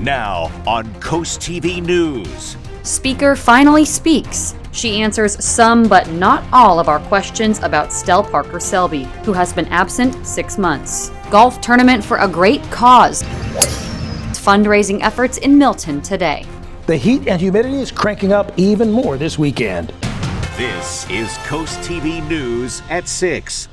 Now on CoastTV News. Speaker finally speaks. She answers some but not all of our questions about Stell Parker Selby, who has been absent 6 months. Golf tournament for a great cause. Fundraising efforts in Milton today. The heat and humidity is cranking up even more this weekend. This is CoastTV News at 6.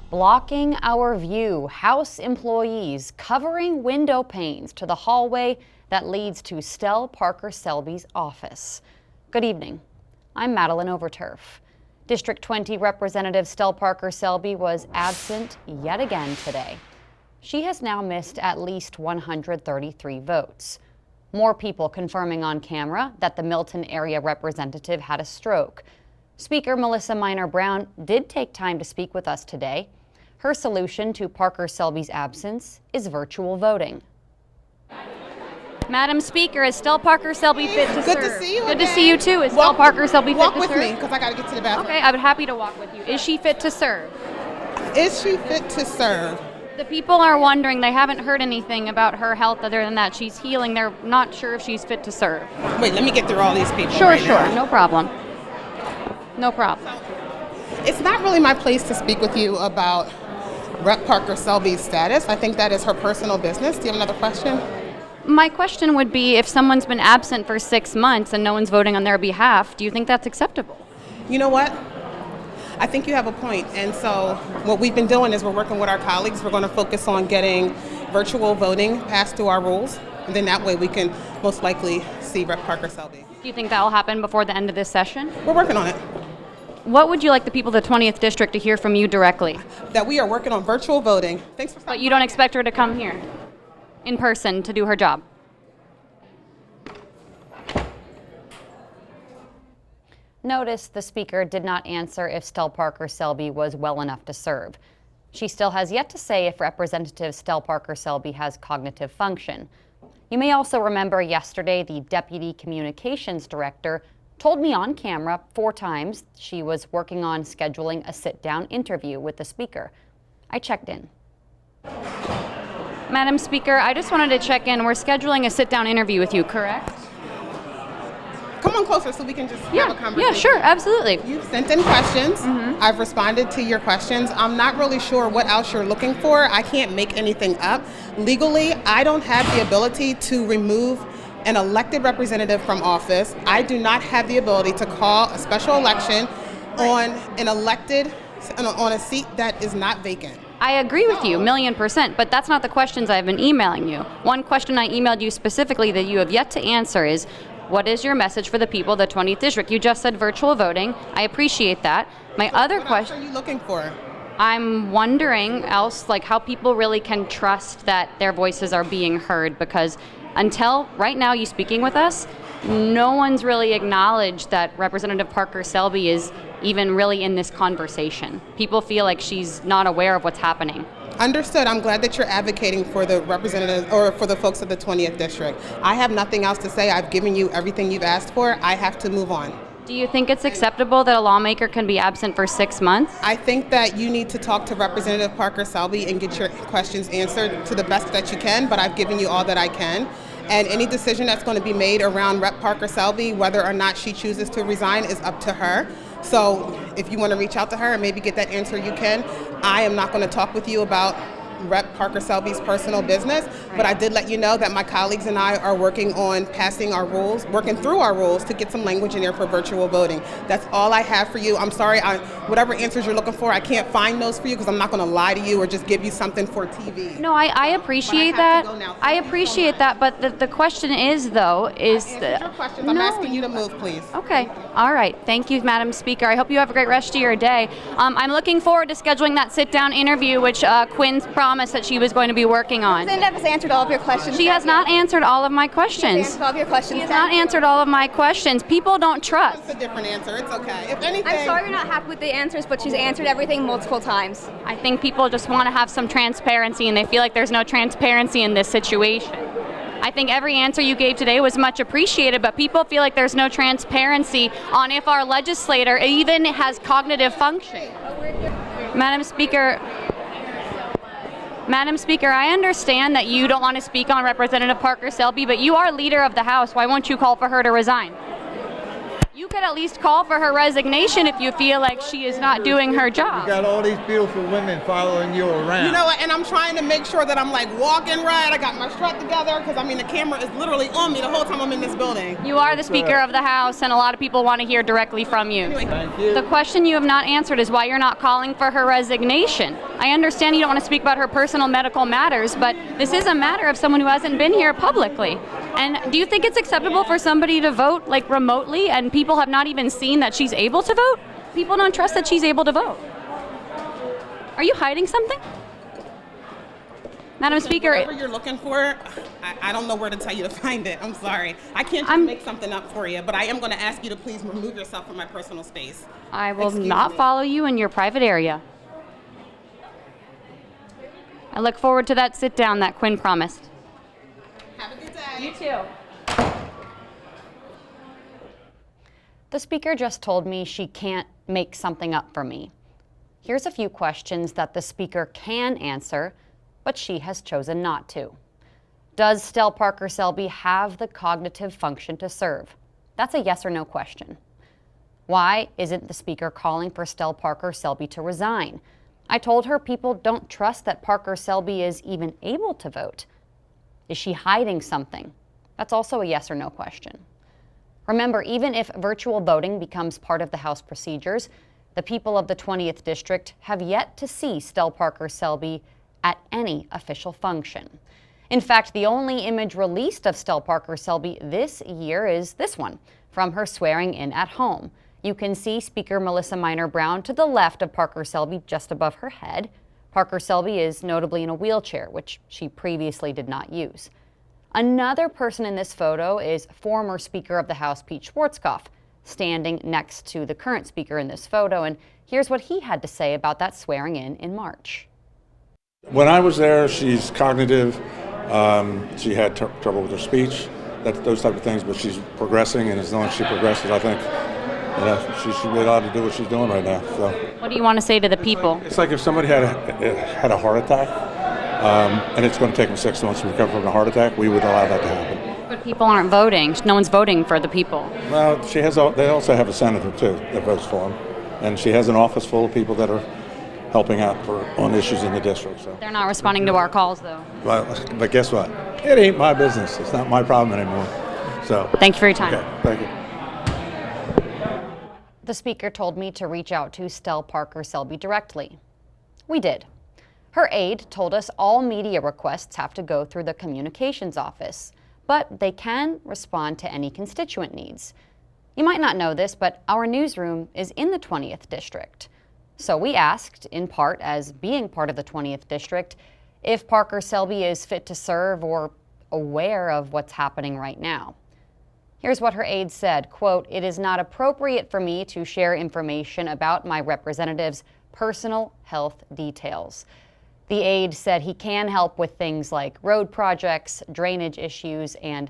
Blocking our view, House employees covering window panes to the hallway that leads to Stell Parker Selby's office. Good evening. I'm Madeline Overturf. District 20 Representative Stell Parker Selby was absent yet again today. She has now missed at least 133 votes. More people confirming on camera that the Milton area representative had a stroke. Speaker Melissa Minor Brown did take time to speak with us today. Her solution to Parker Selby's absence is virtual voting. Madam Speaker, is Stell Parker Selby fit to serve? Good to see you. Good to see you too. Is Stell Parker Selby fit to serve? Walk with me, because I got to get to the bathroom. Okay, I'm happy to walk with you. Is she fit to serve? Is she fit to serve? The people are wondering. They haven't heard anything about her health other than that she's healing. They're not sure if she's fit to serve. Wait, let me get through all these people. Sure, right sure. now. No problem. No problem. It's not really my place to speak with you about Rep. Parker Selby's status. I think that is her personal business. Do you have another question? My question would be, if someone's been absent for 6 months and no one's voting on their behalf, do you think that's acceptable? You know what? I think you have a point. And so what we've been doing is we're working with our colleagues. We're going to focus on getting virtual voting passed through our rules. And then that way we can most likely see Rep. Parker Selby. Do you think that will happen before the end of this session? We're working on it. What would you like the people of the 20th District to hear from you directly? That we are working on virtual voting. Thanks for But you don't expect her to come here in person to do her job? Notice the speaker did not answer if Stell Parker Selby was well enough to serve. She still has yet to say if Representative Stell Parker Selby has cognitive function. You may also remember yesterday the Deputy Communications Director told me on camera 4 times she was working on scheduling a sit-down interview with the speaker. I checked in. Madam Speaker, I just wanted to check in. We're scheduling a sit-down interview with you, correct? Come on closer so we can just have a conversation. Yeah, sure, absolutely. You've sent in questions. I've responded to your questions. I'm not really sure what else you're looking for. I can't make anything up. Legally, I don't have the ability to remove an elected representative from office. I do not have the ability to call a special election on an elected, on a seat that is not vacant. I agree with you, 1,000,000%, but that's not the questions I've been emailing you. One question I emailed you specifically that you have yet to answer is, what is your message for the people of the 20th District? You just said virtual voting. I appreciate that. My other question... What else are you looking for? I'm wondering else, like, how people really can trust that their voices are being heard, because until right now you speaking with us, no one's really acknowledged that Representative Parker Selby is even really in this conversation. People feel like she's not aware of what's happening. Understood. I'm glad that you're advocating for the representatives or for the folks of the 20th District. I have nothing else to say. I've given you everything you've asked for. I have to move on. Do you think it's acceptable that a lawmaker can be absent for 6 months? I think that you need to talk to Representative Parker Selby and get your questions answered to the best that you can, but I've given you all that I can. And any decision that's going to be made around Rep. Parker Selby, whether or not she chooses to resign, is up to her. So if you want to reach out to her and maybe get that answer, you can. I am not going to talk with you about Rep. Parker Selby's personal business, but I did let you know that my colleagues and I are working on passing our rules, working through our rules to get some language in there for virtual voting. That's all I have for you. I'm sorry, whatever answers you're looking for, I can't find those for you because I'm not going to lie to you or just give you something for TV. No, I appreciate that. I appreciate that, but the question is, though, is... I answered your questions. I'm asking you to move, please. Okay. All right. Thank you, Madam Speaker. I hope you have a great rest of your day. I'm looking forward to scheduling that sit-down interview, which Quinn's promised that she was going to be working on. Linda has answered all of your questions. She has not answered all of my questions. She has answered all of your questions. She has not answered all of my questions. People don't trust. It's a different answer. It's okay. If anything, I'm sorry you're not happy with the answers, but she's answered everything multiple times. I think people just want to have some transparency, and they feel like there's no transparency in this situation. I think every answer you gave today was much appreciated, but people feel like there's no transparency on if our legislator even has cognitive function. Madam Speaker, Madam Speaker, I understand that you don't want to speak on Representative Parker Selby, but you are leader of the House. Why won't you call for her to resign? You could at least call for her resignation if you feel like she is not doing her job. You got all these beautiful women following you around. You know what, and I'm trying to make sure that I'm like walking right, I got my strut together, because I mean the camera is literally on me the whole time I'm in this building. You are the Speaker of the House, and a lot of people want to hear directly from you. Thank you. The question you have not answered is why you're not calling for her resignation. I understand you don't want to speak about her personal medical matters, but this is a matter of someone who hasn't been here publicly. And do you think it's acceptable for somebody to vote like remotely and people have not even seen that she's able to vote? People don't trust that she's able to vote. Are you hiding something? Madam Speaker. Whatever you're looking for, I don't know where to tell you to find it. I'm sorry. I can't just make something up for you, but I am going to ask you to please remove yourself from my personal space. I will Excuse not me. follow you in your private area. I look forward to that sit down that Quinn promised. Have a good day. You too. The Speaker just told me she can't make something up for me. Here's a few questions that the Speaker can answer, but she has chosen not to. Does Stell Parker Selby have the cognitive function to serve? That's a yes or no question. Why isn't the Speaker calling for Stell Parker Selby to resign? I told her people don't trust that Parker Selby is even able to vote. Is she hiding something? That's also a yes or no question. Remember, even if virtual voting becomes part of the House procedures, the people of the 20th District have yet to see Stell Parker Selby at any official function. In fact, the only image released of Stell Parker Selby this year is this one, from her swearing in at home. You can see Speaker Melissa Minor Brown to the left of Parker Selby, just above her head. Parker Selby is notably in a wheelchair, which she previously did not use. Another person in this photo is former Speaker of the House Pete Schwarzkopf, standing next to the current Speaker in this photo, and here's what he had to say about that swearing in March. When I was there, she's cognitive. She had trouble with her speech, those type of things, but she's progressing, and as long as she progresses, I think she should be allowed to do what she's doing right now. So. What do you want to say to the people? It's like if somebody had a heart attack, and it's going to take them 6 months to recover from a heart attack, we would allow that to happen. But people aren't voting. No one's voting for the people. Well, they also have a senator, too, that votes for them, and she has an office full of people that are helping out on issues in the district. So. They're not responding to our calls, though. Well, but guess what? It ain't my business. It's not my problem anymore. So. Thank you for your time. Okay, thank you. The Speaker told me to reach out to Stell Parker Selby directly. We did. Her aide told us all media requests have to go through the communications office, but they can respond to any constituent needs. You might not know this, but our newsroom is in the 20th District. So we asked, in part as being part of the 20th District, if Parker Selby is fit to serve or aware of what's happening right now. Here's what her aide said, quote, "It is not appropriate for me to share information about my representative's personal health details." The aide said he can help with things like road projects, drainage issues, and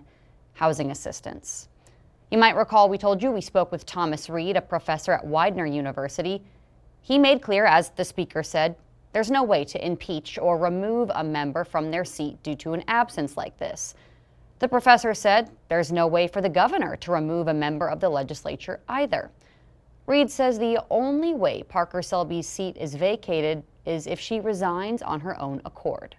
housing assistance. You might recall we told you we spoke with Thomas Reed, a professor at Widener University. He made clear, as the Speaker said, there's no way to impeach or remove a member from their seat due to an absence like this. The professor said there's no way for the governor to remove a member of the legislature either. Reed says the only way Parker Selby's seat is vacated is if she resigns on her own accord.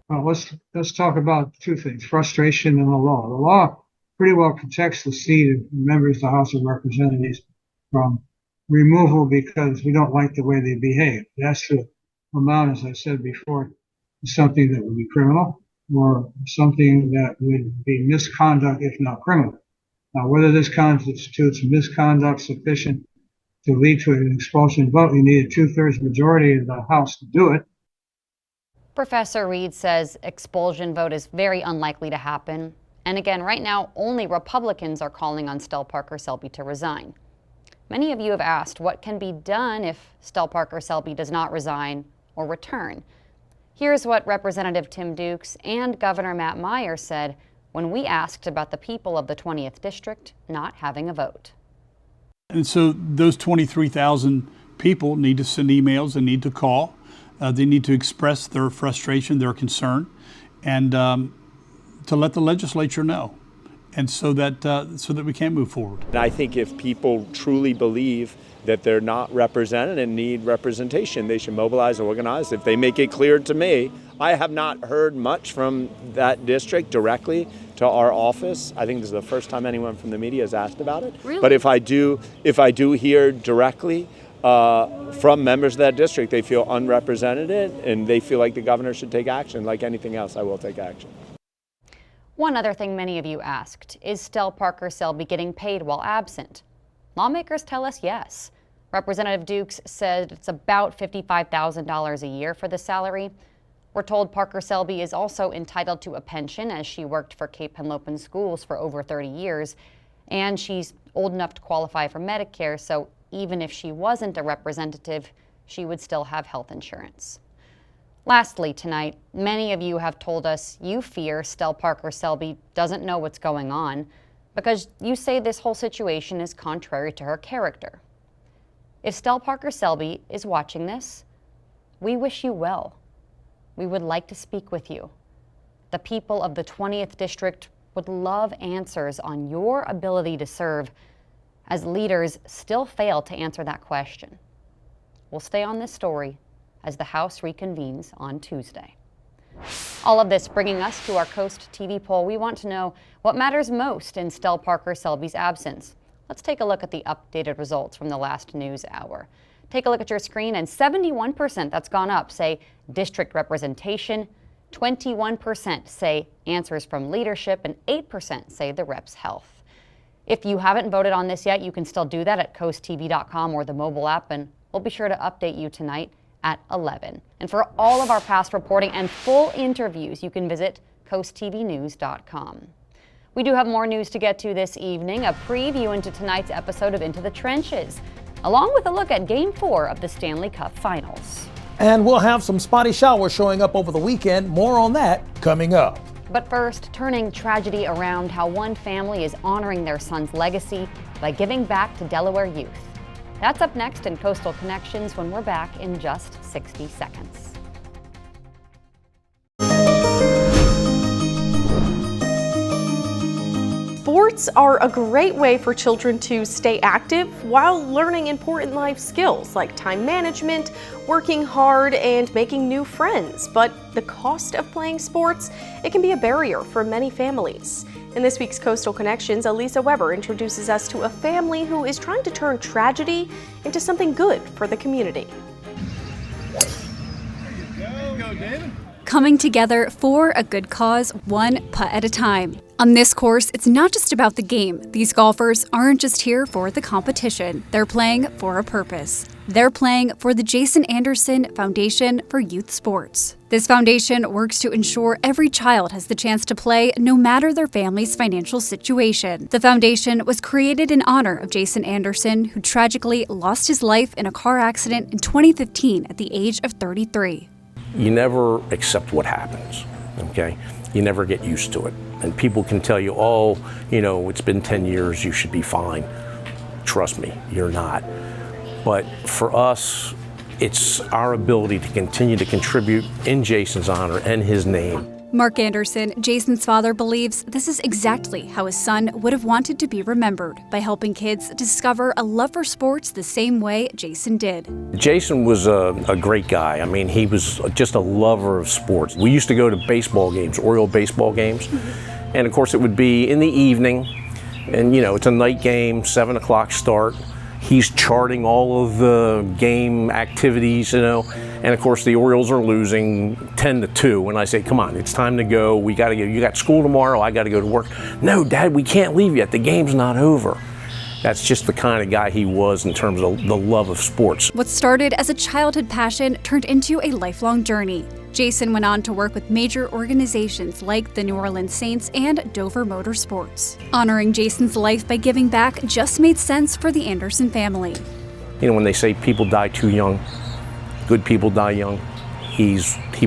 Well, let's talk about two things: frustration and the law. The law pretty well protects the seat of members of the House of Representatives from removal because we don't like the way they behave. That's to amount, as I said before, to something that would be criminal or something that would be misconduct, if not criminal. Now, whether this constitutes misconduct sufficient to lead to an expulsion vote, you need a 2/3 majority of the House to do it. Professor Reed says expulsion vote is very unlikely to happen. And again, right now, only Republicans are calling on Stell Parker Selby to resign. Many of you have asked what can be done if Stell Parker Selby does not resign or return. Here's what Representative Tim Dukes and Governor Matt Meyer said when we asked about the people of the 20th District not having a vote. And so those 23,000 people need to send emails and need to call. They need to express their frustration, their concern, and to let the legislature know, and so that we can move forward. And I think if people truly believe that they're not represented and need representation, they should mobilize and organize. If they make it clear to me, I have not heard much from that district directly to our office. I think this is the first time anyone from the media has asked about it. Really? But if I do hear directly from members of that district, they feel unrepresented and they feel like the governor should take action. Like anything else, I will take action. One other thing many of you asked, is Stell Parker Selby getting paid while absent? Lawmakers tell us yes. Representative Dukes said it's about $55,000 a year for the salary. We're told Parker Selby is also entitled to a pension as she worked for Cape Henlopen Schools for over 30 years. And she's old enough to qualify for Medicare, so even if she wasn't a representative, she would still have health insurance. Lastly tonight, many of you have told us you fear Stell Parker Selby doesn't know what's going on because you say this whole situation is contrary to her character. If Stell Parker Selby is watching this, we wish you well. We would like to speak with you. The people of the 20th District would love answers on your ability to serve, as leaders still fail to answer that question. We'll stay on this story as the House reconvenes on Tuesday. All of this bringing us to our Coast TV poll. We want to know what matters most in Stell Parker Selby's absence. Let's take a look at the updated results from the last news hour. Take a look at your screen, and 71%, that's gone up, say district representation, 21% say answers from leadership, and 8% say the rep's health. If you haven't voted on this yet, you can still do that at coasttv.com or the mobile app, and we'll be sure to update you tonight at 11. And for all of our past reporting and full interviews, you can visit coasttvnews.com. We do have more news to get to this evening, a preview into tonight's episode of Into the Trenches, along with a look at Game 4 of the Stanley Cup Finals. And we'll have some spotty showers showing up over the weekend. More on that coming up. But first, turning tragedy around, how one family is honoring their son's legacy by giving back to Delaware youth. That's up next in Coastal Connections when we're back in just 60 seconds. Sports are a great way for children to stay active while learning important life skills like time management, working hard, and making new friends. But the cost of playing sports, it can be a barrier for many families. In this week's Coastal Connections, Elisa Weber introduces us to a family who is trying to turn tragedy into something good for the community. There you go, David. Coming together for a good cause, one putt at a time. On this course, it's not just about the game. These golfers aren't just here for the competition. They're playing for a purpose. They're playing for the Jason Anderson Foundation for Youth Sports. This foundation works to ensure every child has the chance to play no matter their family's financial situation. The foundation was created in honor of Jason Anderson, who tragically lost his life in a car accident in 2015 at the age of 33. You never accept what happens, okay? You never get used to it. And people can tell you, oh, you know, it's been 10 years, you should be fine. Trust me, you're not. But for us, it's our ability to continue to contribute in Jason's honor and his name. Mark Anderson, Jason's father, believes this is exactly how his son would have wanted to be remembered, by helping kids discover a love for sports the same way Jason did. Jason was a great guy. I mean, he was just a lover of sports. We used to go to baseball games, Oriole baseball games, and of course it would be in the evening, and you know, it's a night game, 7 o'clock start. He's charting all of the game activities, you know, and of course the Orioles are losing 10-2. And I say, come on, it's time to go. We got to go. You got school tomorrow. I got to go to work. No, Dad, we can't leave yet. The game's not over. That's just the kind of guy he was in terms of the love of sports. What started as a childhood passion turned into a lifelong journey. Jason went on to work with major organizations like the New Orleans Saints and Dover Motorsports. Honoring Jason's life by giving back just made sense for the Anderson family. You know, when they say people die too young, good people die young, he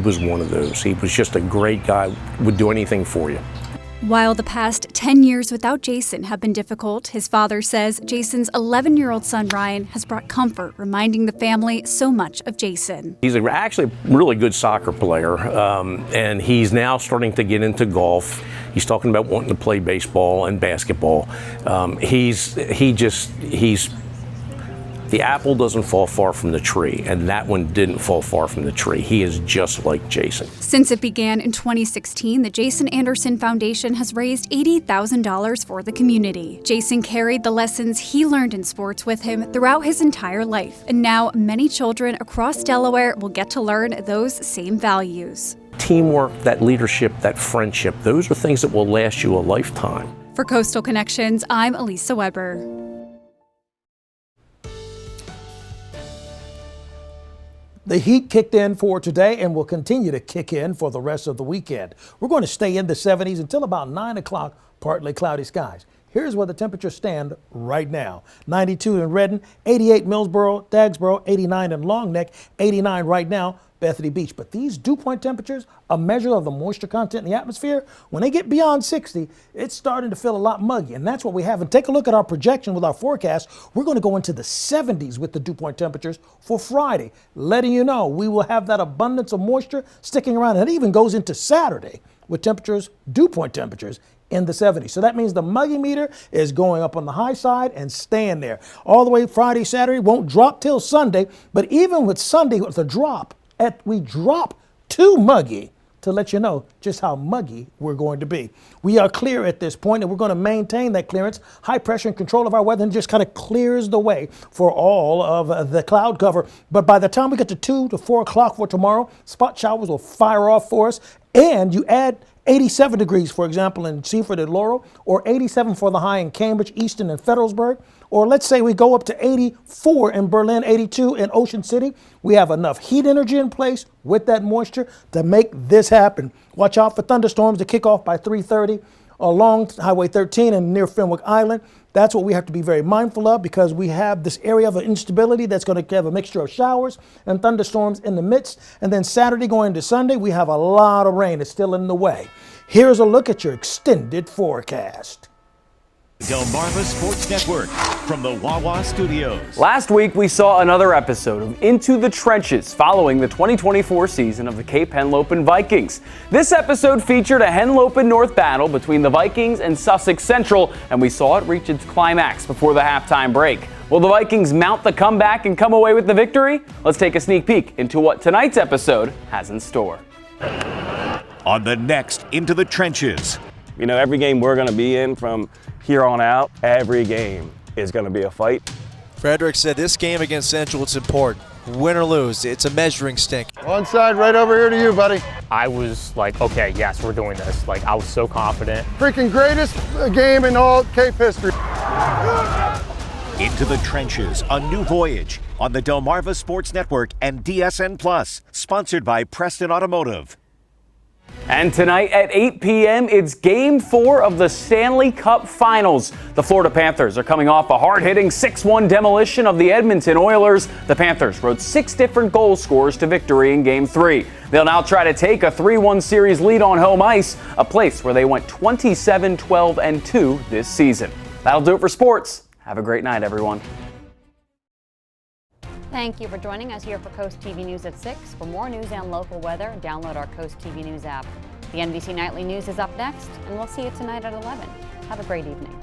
was one of those. He was just a great guy, would do anything for you. While the past 10 years without Jason have been difficult, his father says Jason's 11-year-old son Ryan has brought comfort, reminding the family so much of Jason. He's actually a really good soccer player, and he's now starting to get into golf. He's talking about wanting to play baseball and basketball. The apple doesn't fall far from the tree, and that one didn't fall far from the tree. He is just like Jason. Since it began in 2016, the Jason Anderson Foundation has raised $80,000 for the community. Jason carried the lessons he learned in sports with him throughout his entire life, and now many children across Delaware will get to learn those same values. Teamwork, that leadership, that friendship, those are things that will last you a lifetime. For Coastal Connections, I'm Elisa Weber. The heat kicked in for today and will continue to kick in for the rest of the weekend. We're going to stay in the 70s until about 9 o'clock, partly cloudy skies. Here's where the temperatures stand right now. 92 in Redden, 88 Millsboro, Dagsboro, 89 in Long Neck, 89 right now, Bethany Beach. But these dew point temperatures, a measure of the moisture content in the atmosphere, when they get beyond 60, it's starting to feel a lot muggy. And that's what we have. And take a look at our projection with our forecast. We're going to go into the 70s with the dew point temperatures for Friday, letting you know we will have that abundance of moisture sticking around. And it even goes into Saturday with temperatures, dew point temperatures, in the 70s. So that means the muggy meter is going up on the high side and staying there. All the way Friday, Saturday, won't drop till Sunday. But even with Sunday, with the drop, we drop to muggy to let you know just how muggy we're going to be. We are clear at this point, and we're going to maintain that clearance. High pressure and control of our weather and just kind of clears the way for all of the cloud cover. But by the time we get to 2 to 4 o'clock for tomorrow, spot showers will fire off for us. And you add 87 degrees, for example, in Seaford and Laurel, or 87 for the high in Cambridge, Easton, and Federalsburg. Or let's say we go up to 84 in Berlin, 82 in Ocean City. We have enough heat energy in place with that moisture to make this happen. Watch out for thunderstorms to kick off by 3:30 along Highway 13 and near Fenwick Island. That's what we have to be very mindful of, because we have this area of instability that's going to have a mixture of showers and thunderstorms in the midst. And then Saturday going to Sunday, we have a lot of rain. It's still in the way. Here's a look at your extended forecast. Delmarva Sports Network from the Wawa Studios. Last week, we saw another episode of Into the Trenches following the 2024 season of the Cape Henlopen Vikings. This episode featured a Henlopen North battle between the Vikings and Sussex Central, and we saw it reach its climax before the halftime break. Will the Vikings mount the comeback and come away with the victory? Let's take a sneak peek into what tonight's episode has in store. On the next Into the Trenches. You know, every game we're going to be in from here on out, every game is going to be a fight. Frederick said this game against Central, it's important. Win or lose, it's a measuring stick. Onside right over here to you, buddy. I was like, okay, yes, we're doing this. Like, I was so confident. Freaking greatest game in all Cape history. Into the Trenches, a new voyage on the Delmarva Sports Network and DSN Plus, sponsored by Preston Automotive. And tonight at 8 p.m., it's Game 4 of the Stanley Cup Finals. The Florida Panthers are coming off a hard-hitting 6-1 demolition of the Edmonton Oilers. The Panthers rode 6 different goal scorers to victory in Game 3. They'll now try to take a 3-1 series lead on home ice, a place where they went 27-12-2 this season. That'll do it for sports. Have a great night, everyone. Thank you for joining us here for Coast TV News at 6. For more news and local weather, download our Coast TV News app. The NBC Nightly News is up next, and we'll see you tonight at 11. Have a great evening.